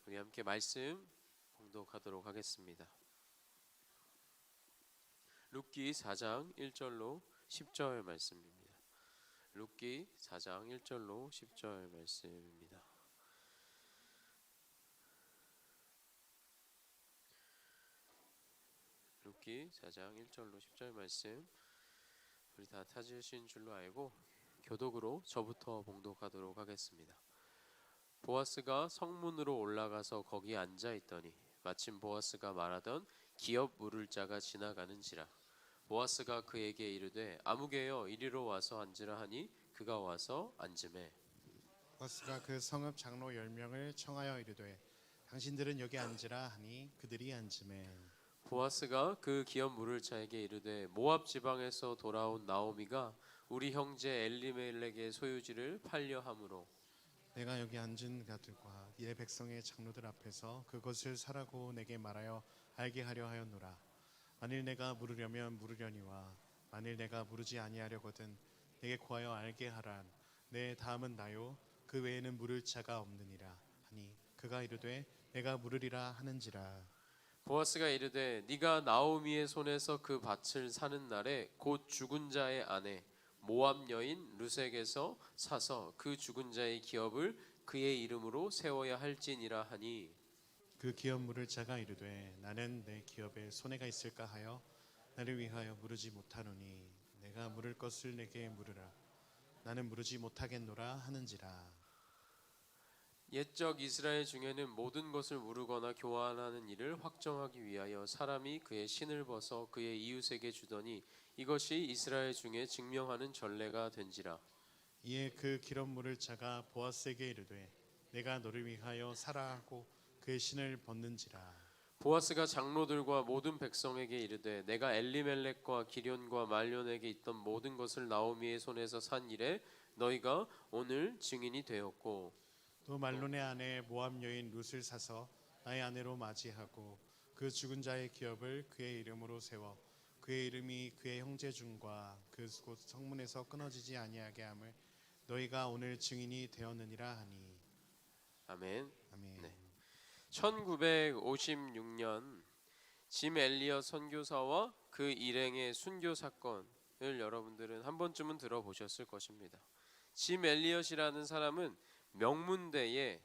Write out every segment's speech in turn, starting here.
우리 함께 말씀 공독하도록 하겠습니다. 룻기 4장 1절로 10절 말씀입니다. 룻기 4장 1절로 10절 말씀입니다. 룻기 4장 1절로 10절 말씀 우리 다 찾으신 줄로 알고 교독으로 저부터 봉독하도록 하겠습니다. 보아스가 성문으로 올라가서 거기 앉아 있더니 마침 보아스가 말하던 기업 물을 자가 지나가는지라. 보아스가 그에게 이르되 아무개여 이리로 와서 앉으라 하니 그가 와서 앉으매 보아스가 그 성읍 장로 10명을 청하여 이르되 당신들은 여기 앉으라 하니 그들이 앉으매 보아스가 그 기업 물을 자에게 이르되 모압 지방에서 돌아온 나오미가 우리 형제 엘리멜렉의 소유지를 팔려 함으로 내가 여기 앉은 가들과 이 백성의 장로들 앞에서 그것을 사라고 내게 말하여 알게 하려 하였노라. 만일 내가 물으려면 물으려니와 만일 내가 물으지 아니하려거든 내게 구하여 알게 하란. 내 다음은 나요 그 외에는 물을 자가 없느니라 하니 그가 이르되 내가 물으리라 하는지라. 보아스가 이르되 네가 나오미의 손에서 그 밭을 사는 날에 곧 죽은 자의 아내 모압 여인 르색에서 사서 그 죽은 자의 기업을 그의 이름으로 세워야 할지니라 하니 그 기업 물을 자가 이르되 나는 내 기업에 손해가 있을까 하여 나를 위하여 물으지 못하노니 내가 물을 것을 내게 물으라. 나는 물으지 못하겠노라 하는지라. 옛적 이스라엘 중에는 모든 것을 물으거나 교환하는 일을 확정하기 위하여 사람이 그의 신을 벗어 그의 이웃에게 주더니 이것이 이스라엘 중에 증명하는 전례가 된지라. 이에 그 기업 물을 자가 보아스에게 이르되 내가 너를 위하여 사라 하고 그의 신을 벗는지라. 보아스가 장로들과 모든 백성에게 이르되 내가 엘리멜렉과 기련과 말론에게 있던 모든 것을 나오미의 손에서 산 일에 너희가 오늘 증인이 되었고 또 말론의 아내 모압 여인 룻을 사서 나의 아내로 맞이하고 그 죽은 자의 기업을 그의 이름으로 세워 그의 이름이 그의 형제 중과 그 곧 성문에서 끊어지지 아니하게 함을 너희가 오늘 증인이 되었느니라 하니. 아멘. 아멘. 네. 1956년 짐 엘리엇 선교사와 그 일행의 순교 사건을 여러분들은 한 번쯤은 들어보셨을 것입니다. 짐 엘리엇이라는 사람은 명문대에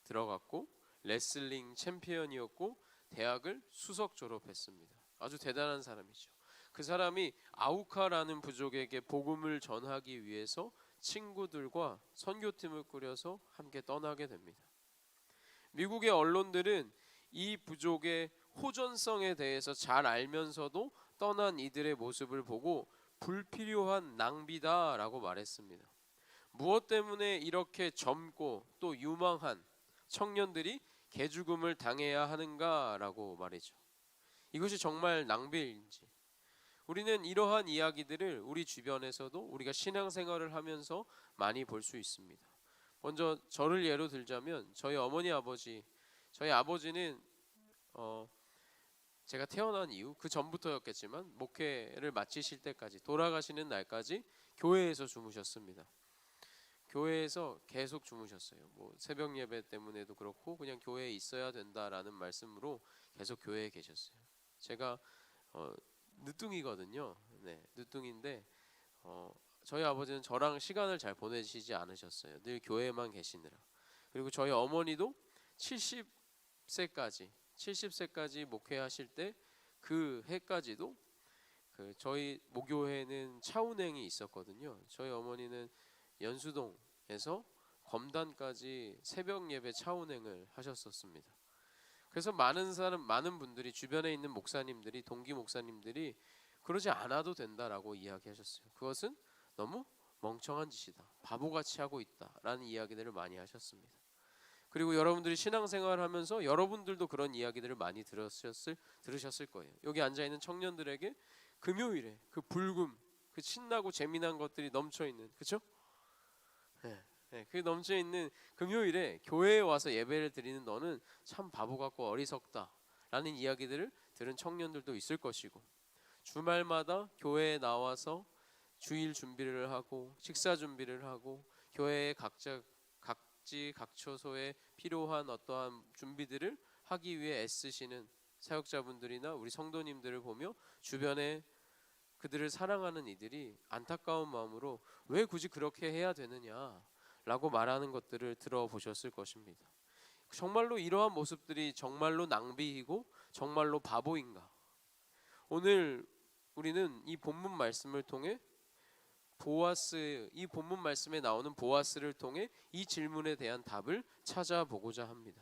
들어갔고 레슬링 챔피언이었고 대학을 수석 졸업했습니다. 아주 대단한 사람이죠. 그 사람이 아우카라는 부족에게 복음을 전하기 위해서 친구들과 선교팀을 꾸려서 함께 떠나게 됩니다. 미국의 언론들은 이 부족의 호전성에 대해서 잘 알면서도 떠난 이들의 모습을 보고 불필요한 낭비다라고 말했습니다. 무엇 때문에 이렇게 젊고 또 유망한 청년들이 개죽음을 당해야 하는가라고 말이죠. 이것이 정말 낭비인지. 우리는 이러한 이야기들을 우리 주변에서도 우리가 신앙생활을 하면서 많이 볼 수 있습니다. 먼저 저를 예로 들자면 저희 어머니 아버지, 저희 아버지는 제가 태어난 이후 그 전부터였겠지만 목회를 마치실 때까지 돌아가시는 날까지 교회에서 주무셨습니다. 교회에서 계속 주무셨어요. 뭐 새벽 예배 때문에도 그렇고 그냥 교회에 있어야 된다라는 말씀으로 계속 교회에 계셨어요. 제가 늦둥이거든요. 네, 늦둥인데 저희 아버지는 저랑 시간을 잘 보내시지 않으셨어요. 늘 교회만 계시느라. 그리고 저희 어머니도 70세까지 목회하실 때 그 해까지도 저희 모교회는 차운행이 있었거든요. 저희 어머니는 연수동에서 검단까지 새벽 예배 차운행을 하셨었습니다. 그래서 많은 분들이 주변에 있는 목사님들이 동기 목사님들이 그러지 않아도 된다라고 이야기하셨어요. 그것은 너무 멍청한 짓이다. 바보같이 하고 있다라는 이야기들을 많이 하셨습니다. 그리고 여러분들이 신앙생활을 하면서 여러분들도 그런 이야기들을 많이 들으셨을 거예요. 여기 앉아있는 청년들에게 금요일에 그 불금, 그 신나고 재미난 것들이 넘쳐있는, 그렇죠? 네, 그 넘쳐있는 금요일에 교회에 와서 예배를 드리는 너는 참 바보 같고 어리석다 라는 이야기들을 들은 청년들도 있을 것이고, 주말마다 교회에 나와서 주일 준비를 하고 식사 준비를 하고 교회에 각자 각지 각처소에 필요한 어떠한 준비들을 하기 위해 애쓰시는 사역자분들이나 우리 성도님들을 보며 주변에 그들을 사랑하는 이들이 안타까운 마음으로 왜 굳이 그렇게 해야 되느냐라고 말하는 것들을 들어보셨을 것입니다. 정말로 이러한 모습들이 정말로 낭비이고 정말로 바보인가? 오늘 우리는 이 본문 말씀을 통해 이 본문 말씀에 나오는 보아스를 통해 이 질문에 대한 답을 찾아보고자 합니다.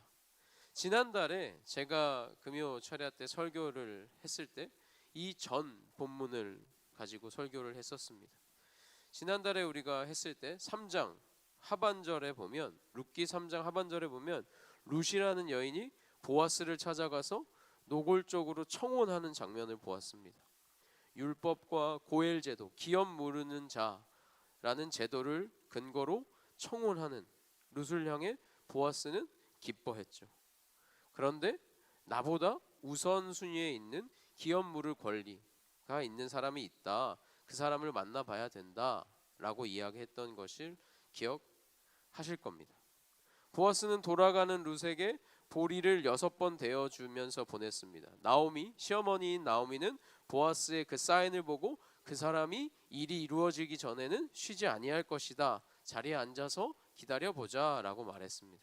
지난달에 제가 금요 철야 때 설교를 했을 때 이 전 본문을 가지고 설교를 했었습니다. 지난달에 우리가 했을 때 3장 하반절에 보면 룻기 3장 하반절에 보면 룻이라는 여인이 보아스를 찾아가서 노골적으로 청혼하는 장면을 보았습니다. 율법과 고엘 제도, 기업 무르는 자라는 제도를 근거로 청혼하는 룻을 향해 보아스는 기뻐했죠. 그런데 나보다 우선순위에 있는 기업 물을 권리가 있는 사람이 있다. 그 사람을 만나봐야 된다라고 이야기했던 것을 기억하실 겁니다. 보아스는 돌아가는 룻에게 보리를 6번 대어주면서 보냈습니다. 나오미, 시어머니인 나오미는 보아스의 그 사인을 보고 그 사람이 일이 이루어지기 전에는 쉬지 아니할 것이다. 자리에 앉아서 기다려보자 라고 말했습니다.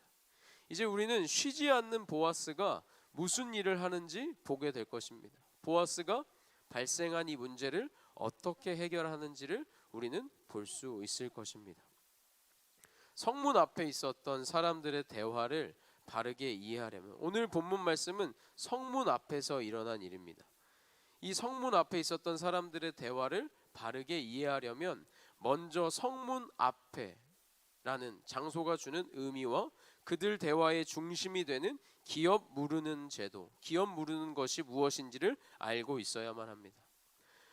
이제 우리는 쉬지 않는 보아스가 무슨 일을 하는지 보게 될 것입니다. 보아스가 발생한 이 문제를 어떻게 해결하는지를 우리는 볼 수 있을 것입니다. 성문 앞에 있었던 사람들의 대화를 바르게 이해하려면 오늘 본문 말씀은 성문 앞에서 일어난 일입니다. 이 성문 앞에 있었던 사람들의 대화를 바르게 이해하려면 먼저 성문 앞에라는 장소가 주는 의미와 그들 대화의 중심이 되는 기업 무르는 제도, 기업 무르는 것이 무엇인지를 알고 있어야만 합니다.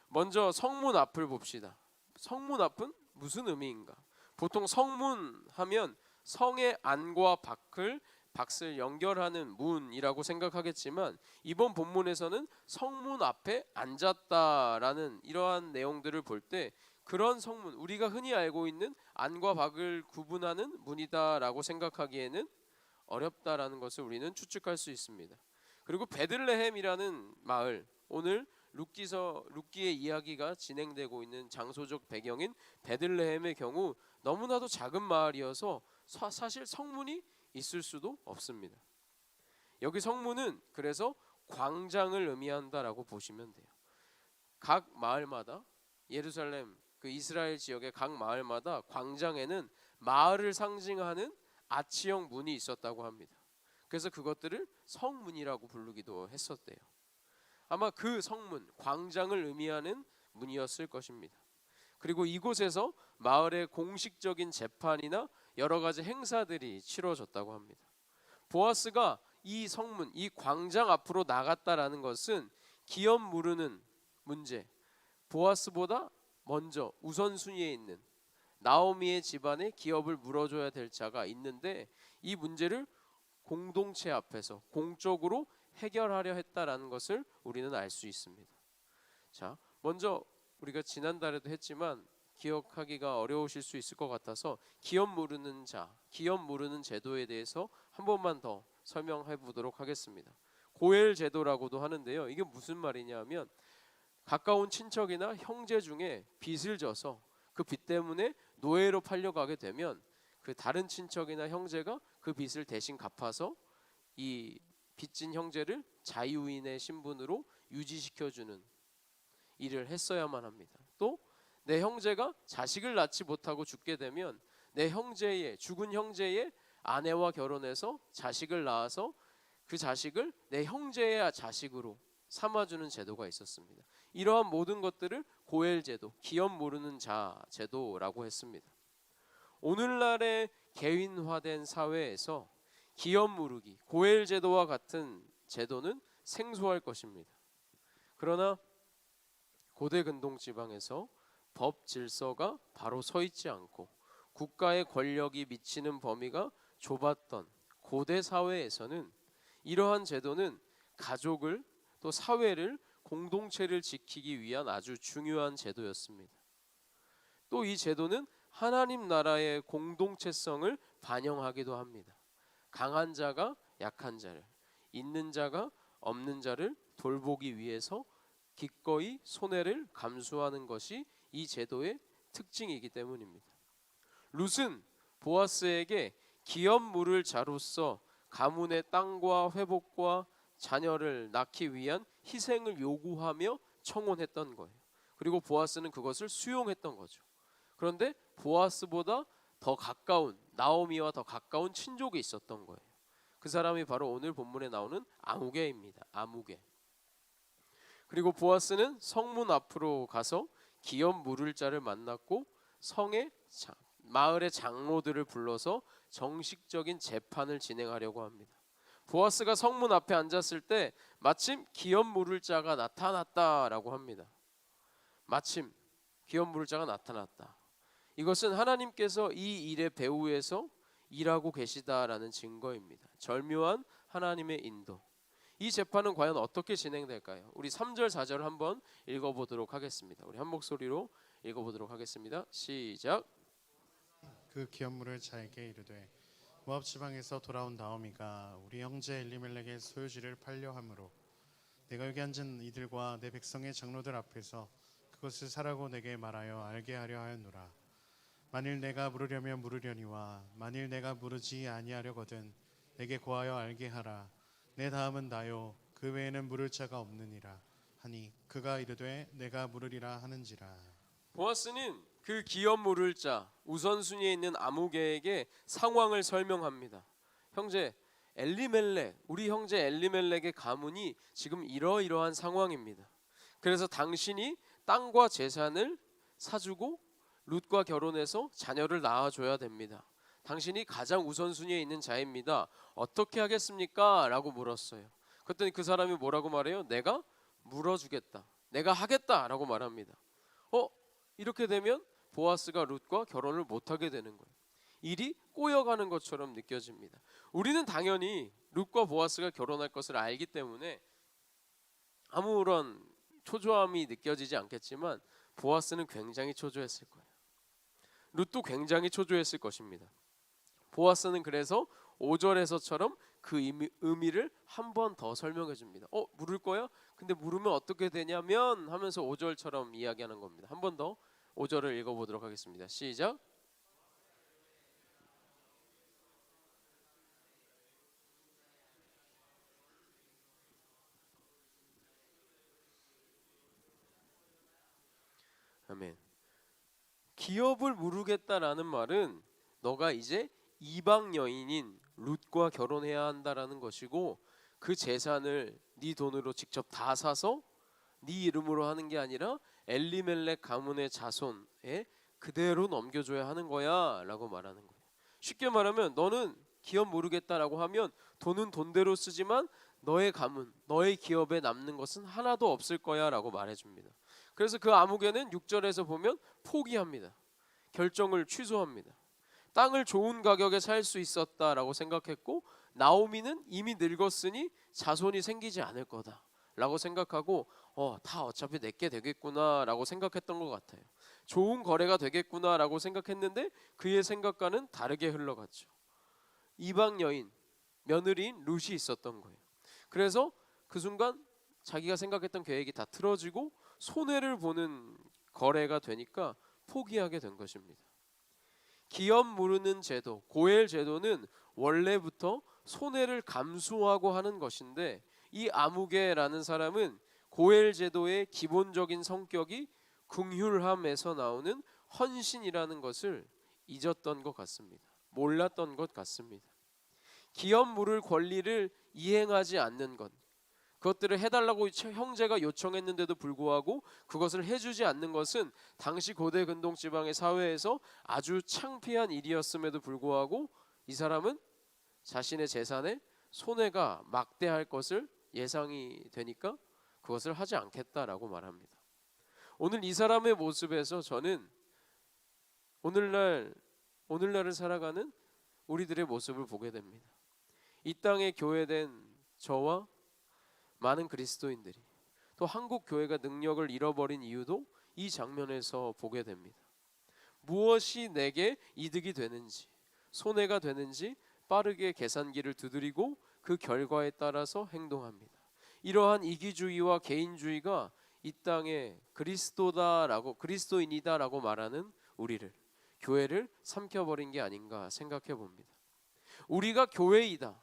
먼저 성문 앞을 봅시다. 성문 앞은 무슨 의미인가? 보통 성문 하면 성의 안과 밖을 연결하는 문이라고 생각하겠지만 이번 본문에서는 성문 앞에 앉았다라는 이러한 내용들을 볼 때 그런 성문, 우리가 흔히 알고 있는 안과 밖을 구분하는 문이다라고 생각하기에는 어렵다라는 것을 우리는 추측할 수 있습니다. 그리고 베들레헴이라는 마을, 오늘 룻기의 이야기가 진행되고 있는 장소적 배경인 베들레헴의 경우 너무나도 작은 마을이어서 사실 성문이 있을 수도 없습니다. 여기 성문은 그래서 광장을 의미한다라고 보시면 돼요. 각 마을마다 예루살렘 그 이스라엘 지역의 각 마을마다 광장에는 마을을 상징하는 아치형 문이 있었다고 합니다. 그래서 그것들을 성문이라고 부르기도 했었대요. 아마 그 성문, 광장을 의미하는 문이었을 것입니다. 그리고 이곳에서 마을의 공식적인 재판이나 여러 가지 행사들이 치러졌다고 합니다. 보아스가 이 성문, 이 광장 앞으로 나갔다라는 것은 기업 무르는 문제, 보아스보다 먼저 우선순위에 있는 나오미의 집안에 기업을 물어줘야 될 자가 있는데 이 문제를 공동체 앞에서 공적으로 해결하려 했다라는 것을 우리는 알 수 있습니다. 자, 먼저 우리가 지난달에도 했지만 기억하기가 어려우실 수 있을 것 같아서 기업 무르는 자, 기업 무르는 제도에 대해서 한 번만 더 설명해 보도록 하겠습니다. 고엘 제도라고도 하는데요. 이게 무슨 말이냐면 가까운 친척이나 형제 중에 빚을 져서 그 빚 때문에 노예로 팔려가게 되면 그 다른 친척이나 형제가 그 빚을 대신 갚아서 이 빚진 형제를 자유인의 신분으로 유지시켜주는 일을 했어야만 합니다. 또 내 형제가 자식을 낳지 못하고 죽게 되면 내 형제의 죽은 형제의 아내와 결혼해서 자식을 낳아서 그 자식을 내 형제의 자식으로 삼아주는 제도가 있었습니다. 이러한 모든 것들을 고엘 제도, 기업 모르는 자 제도라고 했습니다. 오늘날의 개인화된 사회에서 기업 무르기, 고엘 제도와 같은 제도는 생소할 것입니다. 그러나 고대 근동 지방에서 법 질서가 바로 서 있지 않고 국가의 권력이 미치는 범위가 좁았던 고대 사회에서는 이러한 제도는 가족을 또 사회를 공동체를 지키기 위한 아주 중요한 제도였습니다. 또 이 제도는 하나님 나라의 공동체성을 반영하기도 합니다. 강한 자가 약한 자를, 있는 자가 없는 자를 돌보기 위해서 기꺼이 손해를 감수하는 것이 이 제도의 특징이기 때문입니다. 룻은 보아스에게 기업 물을 자로서 가문의 땅과 회복과 자녀를 낳기 위한 희생을 요구하며 청혼했던 거예요. 그리고 보아스는 그것을 수용했던 거죠. 그런데 보아스보다 더 가까운, 나오미와 더 가까운 친족이 있었던 거예요. 그 사람이 바로 오늘 본문에 나오는 아무개입니다. 아무개. 그리고 보아스는 성문 앞으로 가서 기업 물을 자를 만났고 마을의 장로들을 불러서 정식적인 재판을 진행하려고 합니다. 보아스가 성문 앞에 앉았을 때 마침 기업 물을 자가 나타났다라고 합니다. 마침 기업 물을 자가 나타났다. 이것은 하나님께서 이 일의 배후에서 일하고 계시다라는 증거입니다. 절묘한 하나님의 인도. 이 재판은 과연 어떻게 진행될까요? 우리 3절 4절 한번 읽어보도록 하겠습니다. 우리 한 목소리로 읽어보도록 하겠습니다. 시작. 그 기업물을 자에게 이르되 모압 지방에서 돌아온 나오미가 우리 형제 엘리멜렉의 소유지를 팔려 함으로 내가 여기 앉은 이들과 내 백성의 장로들 앞에서 그것을 사라고 내게 말하여 알게 하려 하였노라. 만일 내가 물으려면 물으려니와 만일 내가 물으지 아니하려거든 내게 고하여 알게 하라. 내 다음은 나요 그 외에는 물을 자가 없느니라 하니 그가 이르되 내가 물으리라 하는지라. 보아스는 그 기업 물을 자 우선순위에 있는 아무개에게 상황을 설명합니다. 형제 엘리멜렉, 우리 형제 엘리멜렉의 가문이 지금 이러이러한 상황입니다. 그래서 당신이 땅과 재산을 사주고 룻과 결혼해서 자녀를 낳아줘야 됩니다. 당신이 가장 우선순위에 있는 자입니다. 어떻게 하겠습니까? 라고 물었어요. 그랬더니 그 사람이 뭐라고 말해요? 내가 물어주겠다. 내가 하겠다 라고 말합니다. 이렇게 되면 보아스가 룻과 결혼을 못하게 되는 거예요. 일이 꼬여가는 것처럼 느껴집니다. 우리는 당연히 룻과 보아스가 결혼할 것을 알기 때문에 아무런 초조함이 느껴지지 않겠지만 보아스는 굉장히 초조했을 거예요. 룻도 굉장히 초조했을 것입니다. 보아스는 그래서 5절에서처럼 그 의미를 한 번 더 설명해 줍니다. 물을 거야? 근데 물으면 어떻게 되냐면 하면서 5절처럼 이야기하는 겁니다. 한 번 더 5절을 읽어보도록 하겠습니다. 시작. 아멘. 기업을 물으겠다라는 말은 너가 이제 이방 여인인 룻과 결혼해야 한다라는 것이고 그 재산을 네 돈으로 직접 다 사서 네 이름으로 하는 게 아니라 엘리멜렉 가문의 자손에 그대로 넘겨줘야 하는 거야 라고 말하는 거예요. 쉽게 말하면 너는 기업 모르겠다라고 하면 돈은 돈대로 쓰지만 너의 가문, 너의 기업에 남는 것은 하나도 없을 거야 라고 말해줍니다. 그래서 그 아무개는 6절에서 보면 포기합니다. 결정을 취소합니다. 땅을 좋은 가격에 살 수 있었다라고 생각했고 나오미는 이미 늙었으니 자손이 생기지 않을 거다라고 생각하고 다 어차피 내게 되겠구나라고 생각했던 것 같아요. 좋은 거래가 되겠구나라고 생각했는데 그의 생각과는 다르게 흘러갔죠. 이방 여인, 며느리인 룻이 있었던 거예요. 그래서 그 순간 자기가 생각했던 계획이 다 틀어지고 손해를 보는 거래가 되니까 포기하게 된 것입니다. 기업 무르는 제도, 고엘 제도는 원래부터 손해를 감수하고 하는 것인데 이 아무개라는 사람은 고엘 제도의 기본적인 성격이 긍휼함에서 나오는 헌신이라는 것을 잊었던 것 같습니다. 몰랐던 것 같습니다. 기업 물을 권리를 이행하지 않는 것, 그것들을 해달라고 형제가 요청했는데도 불구하고 그것을 해주지 않는 것은 당시 고대 근동 지방의 사회에서 아주 창피한 일이었음에도 불구하고 이 사람은 자신의 재산에 손해가 막대할 것을 예상이 되니까 그것을 하지 않겠다라고 말합니다. 오늘 이 사람의 모습에서 저는 오늘날을 살아가는 우리들의 모습을 보게 됩니다. 이 땅에 교회된 저와 많은 그리스도인들이 또 한국 교회가 능력을 잃어버린 이유도 이 장면에서 보게 됩니다. 무엇이 내게 이득이 되는지, 손해가 되는지 빠르게 계산기를 두드리고 그 결과에 따라서 행동합니다. 이러한 이기주의와 개인주의가 이 땅에 그리스도인이다라고 말하는 우리를, 교회를 삼켜버린 게 아닌가 생각해 봅니다. 우리가 교회이다,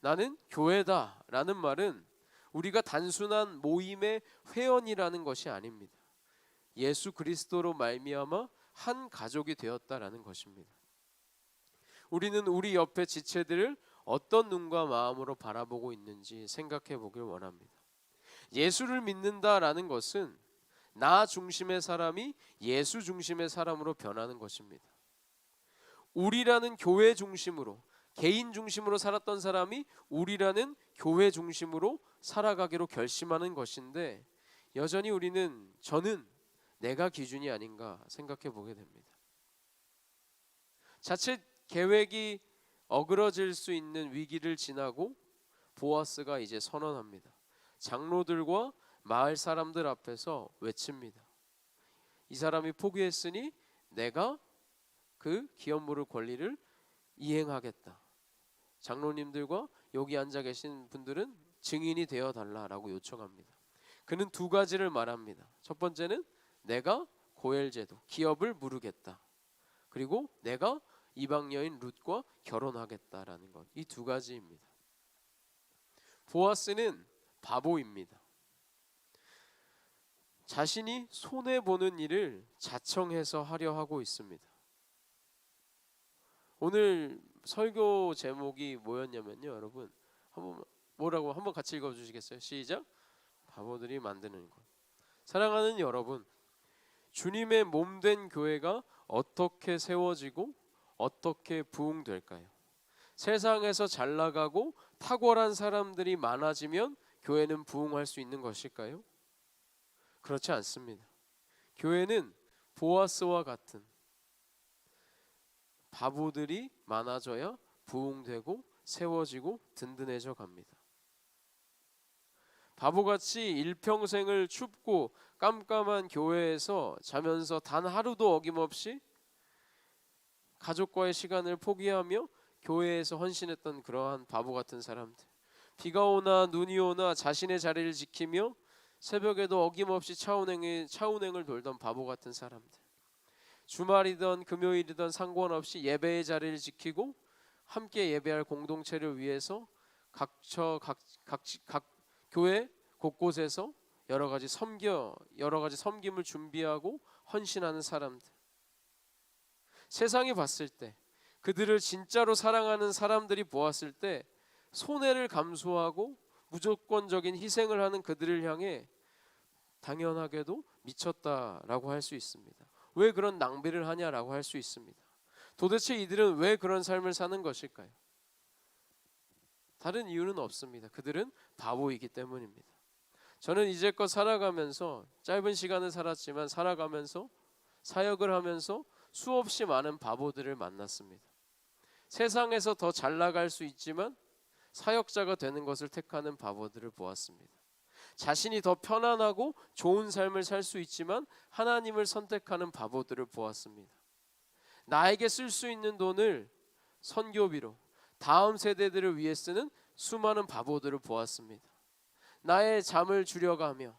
나는 교회다 라는 말은 우리가 단순한 모임의 회원이라는 것이 아닙니다. 예수 그리스도로 말미암아 한 가족이 되었다라는 것입니다. 우리는 우리 옆의 지체들을 어떤 눈과 마음으로 바라보고 있는지 생각해 보길 원합니다. 예수를 믿는다라는 것은 나 중심의 사람이 예수 중심의 사람으로 변하는 것입니다. 우리라는 교회 중심으로, 개인 중심으로 살았던 사람이 우리라는 교회 중심으로 살아가기로 결심하는 것인데, 여전히 저는 내가 기준이 아닌가 생각해 보게 됩니다. 자칫 계획이 어그러질 수 있는 위기를 지나고 보아스가 이제 선언합니다. 장로들과 마을 사람들 앞에서 외칩니다. 이 사람이 포기했으니 내가 그 기업 물을 권리를 이행하겠다. 장로님들과 여기 앉아 계신 분들은 증인이 되어 달라라고 요청합니다. 그는 두 가지를 말합니다. 첫 번째는 내가 고엘제도, 기업을 무르겠다. 그리고 내가 이방 여인 룻과 결혼하겠다라는 것. 이 두 가지입니다. 보아스는 바보입니다. 자신이 손해보는 일을 자청해서 하려 하고 있습니다. 오늘 설교 제목이 뭐였냐면요, 여러분 한번 같이 읽어주시겠어요? 시작. 바보들이 만드는 것. 사랑하는 여러분, 주님의 몸된 교회가 어떻게 세워지고 어떻게 부흥될까요? 세상에서 잘 나가고 탁월한 사람들이 많아지면 교회는 부흥할 수 있는 것일까요? 그렇지 않습니다. 교회는 보아스와 같은 바보들이 많아져야 부흥되고 세워지고 든든해져 갑니다. 바보같이 일평생을 춥고 깜깜한 교회에서 자면서 단 하루도 어김없이 가족과의 시간을 포기하며 교회에서 헌신했던 그러한 바보 같은 사람들, 비가 오나 눈이 오나 자신의 자리를 지키며 새벽에도 어김없이 차운행을 돌던 바보 같은 사람들, 주말이든 금요일이든 상관없이 예배의 자리를 지키고 함께 예배할 공동체를 위해서 각 교회 곳곳에서 여러 가지 섬김을 준비하고 헌신하는 사람들, 세상이 봤을 때 그들을 진짜로 사랑하는 사람들이 보았을 때 손해를 감수하고 무조건적인 희생을 하는 그들을 향해 당연하게도 미쳤다라고 할 수 있습니다. 왜 그런 낭비를 하냐라고 할 수 있습니다. 도대체 이들은 왜 그런 삶을 사는 것일까요? 다른 이유는 없습니다. 그들은 바보이기 때문입니다. 저는 이제껏 살아가면서, 짧은 시간을 살았지만 살아가면서 사역을 하면서 수없이 많은 바보들을 만났습니다. 세상에서 더 잘 나갈 수 있지만 사역자가 되는 것을 택하는 바보들을 보았습니다. 자신이 더 편안하고 좋은 삶을 살 수 있지만 하나님을 선택하는 바보들을 보았습니다. 나에게 쓸 수 있는 돈을 선교비로 다음 세대들을 위해 쓰는 수많은 바보들을 보았습니다. 나의 잠을 줄여가며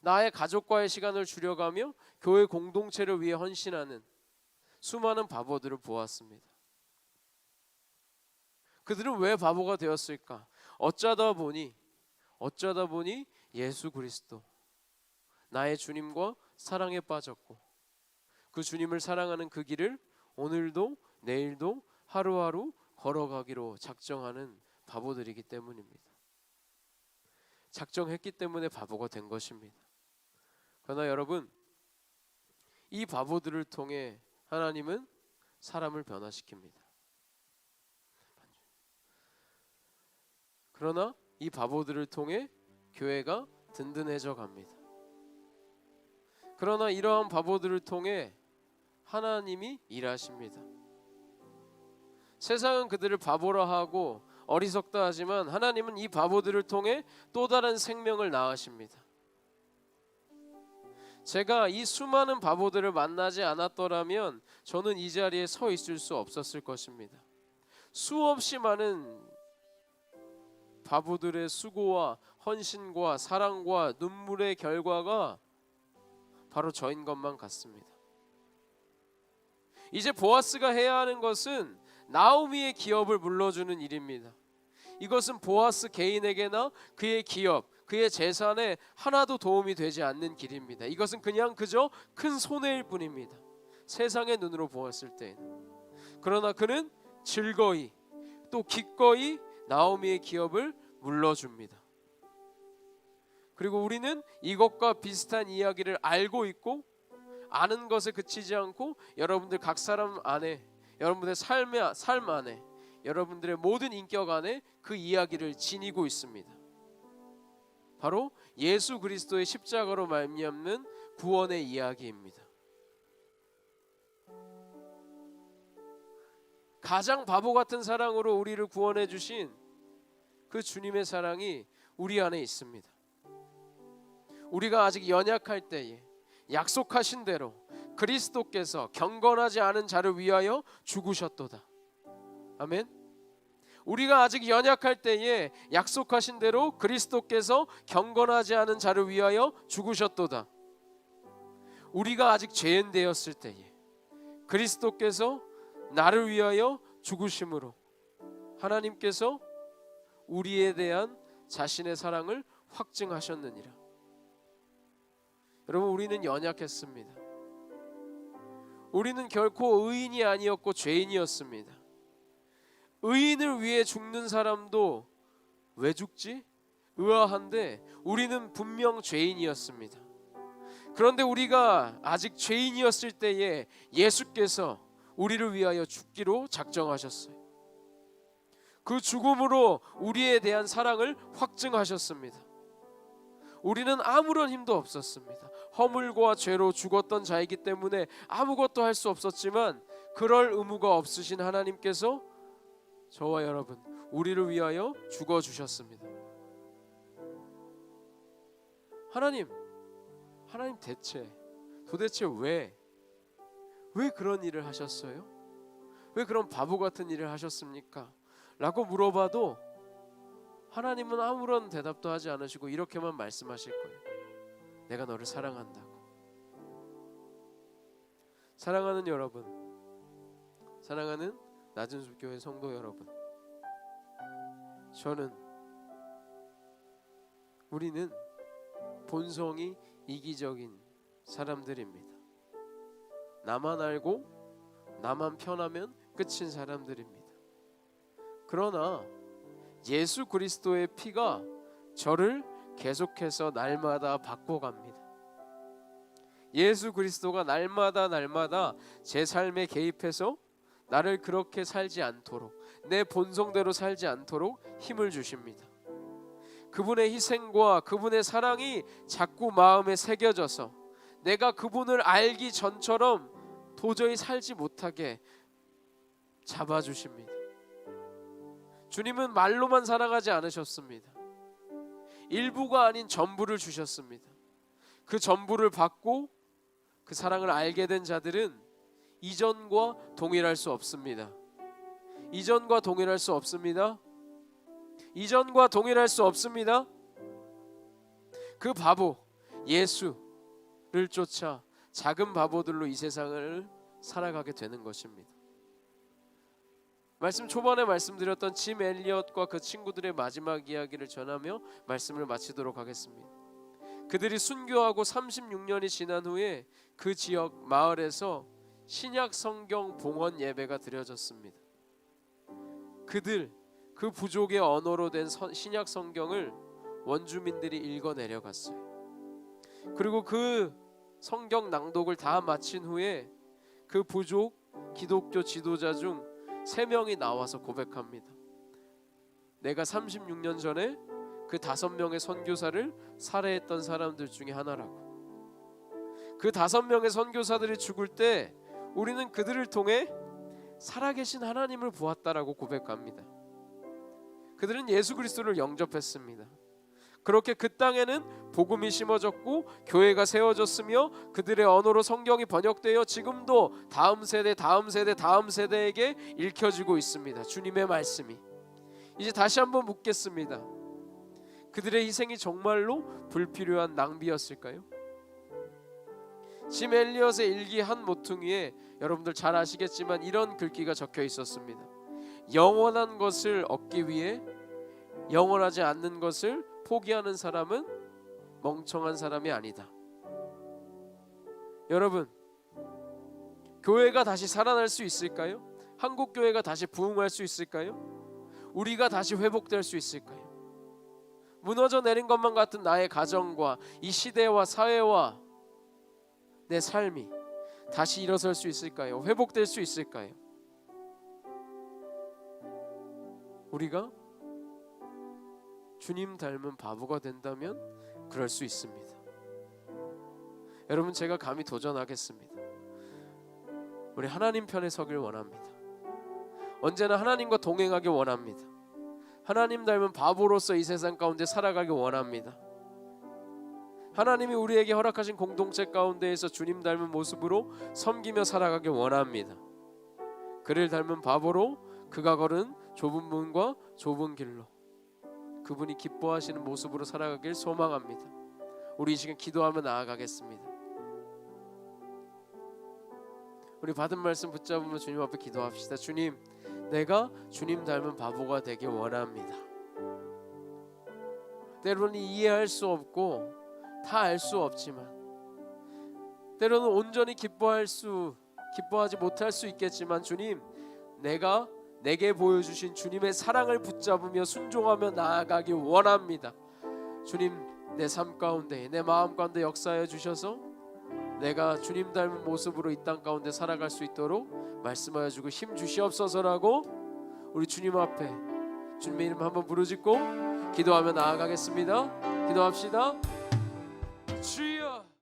나의 가족과의 시간을 줄여가며 교회 공동체를 위해 헌신하는 수많은 바보들을 보았습니다. 그들은 왜 바보가 되었을까? 어쩌다 보니 예수 그리스도, 나의 주님과 사랑에 빠졌고 그 주님을 사랑하는 그 길을 오늘도 내일도 하루하루 걸어가기로 작정하는 바보들이기 때문입니다. 작정했기 때문에 바보가 된 것입니다. 그러나 여러분, 이 바보들을 통해 하나님은 사람을 변화시킵니다. 그러나 이 바보들을 통해 교회가 든든해져 갑니다. 그러나 이러한 바보들을 통해 하나님이 일하십니다. 세상은 그들을 바보라 하고 어리석다 하지만 하나님은 이 바보들을 통해 또 다른 생명을 낳으십니다. 제가 이 수많은 바보들을 만나지 않았더라면 저는 이 자리에 서 있을 수 없었을 것입니다. 수없이 많은 바보들의 수고와 헌신과 사랑과 눈물의 결과가 바로 저인 것만 같습니다. 이제 보아스가 해야 하는 것은 나오미의 기업을 물러주는 일입니다. 이것은 보아스 개인에게나 그의 기업, 그의 재산에 하나도 도움이 되지 않는 길입니다. 이것은 그저 큰 손해일 뿐입니다. 세상의 눈으로 보았을 때. 그러나 그는 즐거이 또 기꺼이 나오미의 기업을 물러줍니다. 그리고 우리는 이것과 비슷한 이야기를 알고 있고 아는 것에 그치지 않고 여러분들 각 사람 안에, 여러분들의 삶 안에, 여러분들의 모든 인격 안에 그 이야기를 지니고 있습니다. 바로 예수 그리스도의 십자가로 말미암는 구원의 이야기입니다. 가장 바보 같은 사랑으로 우리를 구원해 주신 그 주님의 사랑이 우리 안에 있습니다. 우리가 아직 연약할 때에 약속하신 대로 그리스도께서 경건하지 않은 자를 위하여 죽으셨도다. 아멘. 우리가 아직 연약할 때에 약속하신 대로 그리스도께서 경건하지 않은 자를 위하여 죽으셨도다. 우리가 아직 죄인 되었을 때에 그리스도께서 나를 위하여 죽으심으로 하나님께서 우리에 대한 자신의 사랑을 확증하셨느니라. 여러분, 우리는 연약했습니다. 우리는 결코 의인이 아니었고 죄인이었습니다. 의인을 위해 죽는 사람도 왜 죽지? 의아한데 우리는 분명 죄인이었습니다. 그런데 우리가 아직 죄인이었을 때에 예수께서 우리를 위하여 죽기로 작정하셨어요. 그 죽음으로 우리에 대한 사랑을 확증하셨습니다. 우리는 아무런 힘도 없었습니다. 허물과 죄로 죽었던 자이기 때문에 아무것도 할 수 없었지만 그럴 의무가 없으신 하나님께서 저와 여러분, 우리를 위하여 죽어주셨습니다. 하나님 도대체 왜 그런 일을 하셨어요? 왜 그런 바보 같은 일을 하셨습니까? 라고 물어봐도 하나님은 아무런 대답도 하지 않으시고 이렇게만 말씀하실 거예요. 내가 너를 사랑한다고. 사랑하는 여러분, 사랑하는 낮은숲교회 성도 여러분, 우리는 본성이 이기적인 사람들입니다. 나만 알고 나만 편하면 끝인 사람들입니다. 그러나 예수 그리스도의 피가 저를 계속해서 날마다 바꿔갑니다. 예수 그리스도가 날마다 제 삶에 개입해서 나를 그렇게 살지 않도록, 내 본성대로 살지 않도록 힘을 주십니다. 그분의 희생과 그분의 사랑이 자꾸 마음에 새겨져서 내가 그분을 알기 전처럼 도저히 살지 못하게 잡아주십니다. 주님은 말로만 사랑하지 않으셨습니다. 일부가 아닌 전부를 주셨습니다. 그 전부를 받고 그 사랑을 알게 된 자들은 이전과 동일할 수 없습니다. 이전과 동일할 수 없습니다. 이전과 동일할 수 없습니다. 그 바보 예수를 쫓아 작은 바보들로 이 세상을 살아가게 되는 것입니다. 말씀 초반에 말씀드렸던 짐 엘리엇과 그 친구들의 마지막 이야기를 전하며 말씀을 마치도록 하겠습니다. 그들이 순교하고 36년이 지난 후에 그 지역 마을에서 신약 성경 봉헌 예배가 드려졌습니다. 그 부족의 언어로 된 신약 성경을 원주민들이 읽어 내려갔어요. 그리고 그 성경 낭독을 다 마친 후에 그 부족 기독교 지도자 중 3명이 나와서 고백합니다. 내가 36년 전에 그 5명의 선교사를 살해했던 사람들 중에 하나라고. 그 5명의 선교사들이 죽을 때 우리는 그들을 통해 살아계신 하나님을 보았다라고 고백합니다. 그들은 예수 그리스도를 영접했습니다. 그렇게 그 땅에는 복음이 심어졌고 교회가 세워졌으며 그들의 언어로 성경이 번역되어 지금도 다음 세대 다음 세대 다음 세대에게 읽혀지고 있습니다. 주님의 말씀이. 이제 다시 한번 묻겠습니다. 그들의 희생이 정말로 불필요한 낭비였을까요? 짐 엘리엇의 일기 한 모퉁이에 여러분들 잘 아시겠지만 이런 글귀가 적혀 있었습니다. 영원한 것을 얻기 위해 영원하지 않는 것을 포기하는 사람은 멍청한 사람이 아니다. 여러분, 교회가 다시 살아날 수 있을까요? 한국 교회가 다시 부흥할 수 있을까요? 우리가 다시 회복될 수 있을까요? 무너져 내린 것만 같은 나의 가정과 이 시대와 사회와 내 삶이 다시 일어설 수 있을까요? 회복될 수 있을까요? 우리가 주님 닮은 바보가 된다면 그럴 수 있습니다. 여러분, 제가 감히 도전하겠습니다. 우리 하나님 편에 서길 원합니다. 언제나 하나님과 동행하길 원합니다. 하나님 닮은 바보로서 이 세상 가운데 살아가길 원합니다. 하나님이 우리에게 허락하신 공동체 가운데에서 주님 닮은 모습으로 섬기며 살아가길 원합니다. 그를 닮은 바보로 그가 걸은 좁은 문과 좁은 길로 그분이 기뻐하시는 모습으로 살아가길 소망합니다. 우리 이 시간 기도하며 나아가겠습니다. 우리 받은 말씀 붙잡으며 주님 앞에 기도합시다. 주님, 내가 주님 닮은 바보가 되길 원합니다. 때로는 이해할 수 없고 다 알 수 없지만, 때로는 온전히 기뻐하지 못할 수 있겠지만, 주님, 내가 내게 보여주신 주님의 사랑을 붙잡으며 순종하며 나아가길 원합니다. 주님, 내 삶 가운데 내 마음 가운데 역사해 주셔서 내가 주님 닮은 모습으로 이 땅 가운데 살아갈 수 있도록 말씀하여 주고 힘 주시옵소서라고 우리 주님 앞에 주님의 이름 한번 부르짖고 기도하며 나아가겠습니다. 기도합시다.